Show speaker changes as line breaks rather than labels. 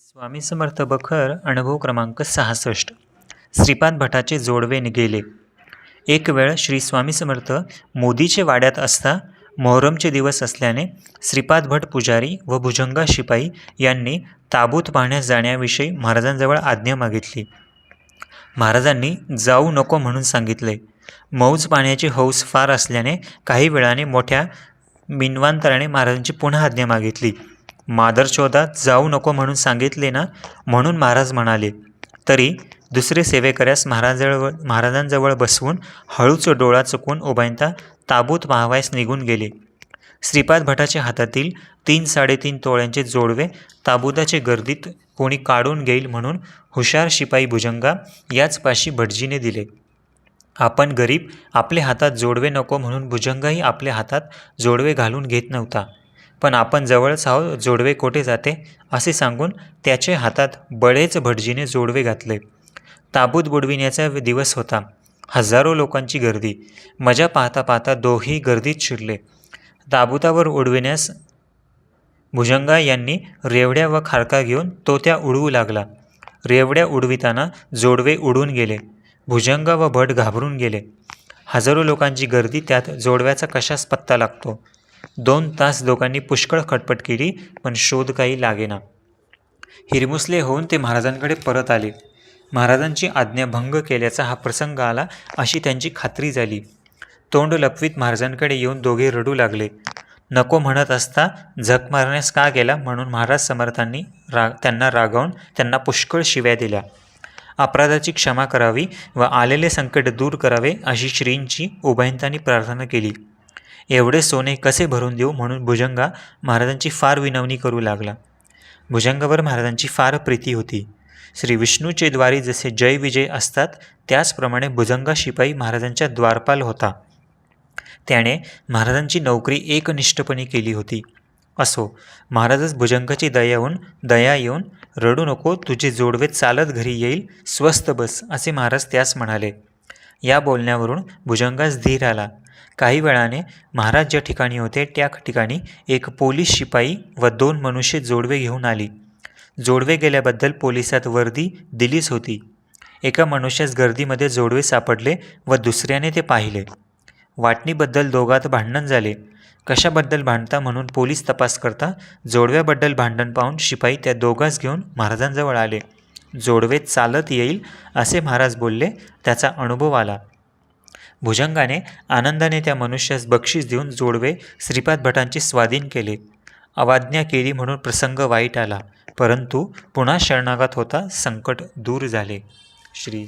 स्वामी समर्थ बखर अनुभव क्रमांक 66. श्रीपाद भटाचे जोडवे गेले. एक वेळ श्री स्वामी समर्थ मोदीचे वाड्यात असता मोहरमचे दिवस असल्याने श्रीपाद भट पुजारी व भुजंगा शिपाई यांनी ताबूत पाहण्यास जाण्याविषयी महाराजांजवळ आज्ञा मागितली. महाराजांनी जाऊ नको म्हणून सांगितले. मौज पाण्याची हौस फार असल्याने काही वेळाने मोठ्या मिनवांतराने महाराजांची पुन्हा आज्ञा मागितली. मादरचोदात जाऊ नको म्हणून सांगितले ना, म्हणून महाराज म्हणाले. तरी दुसरे सेवेकऱ्यास महाराजांजवळ बसवून हळूच डोळा चुकवून उभायता ताबूत पाहावयास निघून गेले. श्रीपाद भटाच्या हातातील 3-3.5 तोळ्यांचे जोडवे ताबुताचे गर्दीत कोणी काढून घेईल म्हणून हुशार शिपाई भुजंगा याच पाशी भटजीने दिले. आपण गरीब, आपले हातात जोडवे नको म्हणून भुजंगाही आपल्या हातात जोडवे घालून घेत नव्हता. पण आपण जवळच आहो, जोडवे कोठे जाते असे सांगून त्याच्या हातात बळेच भटजीने जोडवे घातले. ताबूत बुडविण्याचा दिवस होता. हजारो लोकांची गर्दी. मजा पाहता पाहता दोही गर्दीत शिरले. ताबुतावर उडविण्यास भुजंगा यांनी रेवड्या व खारका घेऊन तो त्या उडवू लागला. रेवड्या उडविताना जोडवे उडून गेले. भुजंगा व भट घाबरून गेले. हजारो लोकांची गर्दी, त्यात जोडव्याचा कशास पत्ता लागतो. 2 तास दोघांनी पुष्कळ खटपट केली, पण शोध काही लागेना. हिरमुसले होऊन ते महाराजांकडे परत आले. महाराजांची आज्ञा भंग केल्याचा हा प्रसंग आला अशी त्यांची खात्री झाली. तोंड लपवीत महाराजांकडे येऊन दोघे रडू लागले. नको म्हणत असता झक मारण्यास का गेला म्हणून महाराज समर्थांनी त्यांना रागावून त्यांना पुष्कळ शिव्या दिल्या. अपराधाची क्षमा करावी व आलेले संकट दूर करावे अशी श्रींची उभयंतांनी प्रार्थना केली. एवढे सोने कसे भरून देऊ म्हणून भुजंगा महाराजांची फार विनवणी करू लागला. भुजंगावर महाराजांची फार प्रीती होती. श्री विष्णूचे द्वारी जसे जय विजय असतात त्याचप्रमाणे भुजंगा शिपाई महाराजांच्या द्वारपाल होता. त्याने महाराजांची नोकरी एकनिष्ठपणे केली होती. असो, महाराजच भुजंगाची दया येऊन रडू नको, तुझे जोडवे चालत घरी येईल, स्वस्थ बस असे महाराज त्यास म्हणाले. या बोलण्यावरून भुजंगास धीर आला. काही वेळाने महाराज ज्या ठिकाणी होते त्या ठिकाणी एक पोलीस शिपाई व 2 मनुष्य जोडवे घेऊन आली. जोडवे गेल्याबद्दल पोलिसात वर्दी दिलीच होती. एका मनुष्यास गर्दीमध्ये जोडवे सापडले व दुसऱ्याने ते पाहिले. वाटणीबद्दल दोघात भांडण झाले. कशाबद्दल भांडता म्हणून पोलीस तपास करता जोडव्याबद्दल भांडण पाहून शिपाई त्या दोघांस घेऊन महाराजांजवळ आले. जोडवे चालत येईल असे महाराज बोलले. त्याचा अनुभव आला. भुजंगाने आनंदाने त्या मनुष्यास बक्षीस देऊन जोडवे श्रीपाद भटांचे स्वाधीन केले. अवाज्ञा केली म्हणून प्रसंग वाईट आला, परंतु पुन्हा शरणागत होता संकट दूर झाले. श्री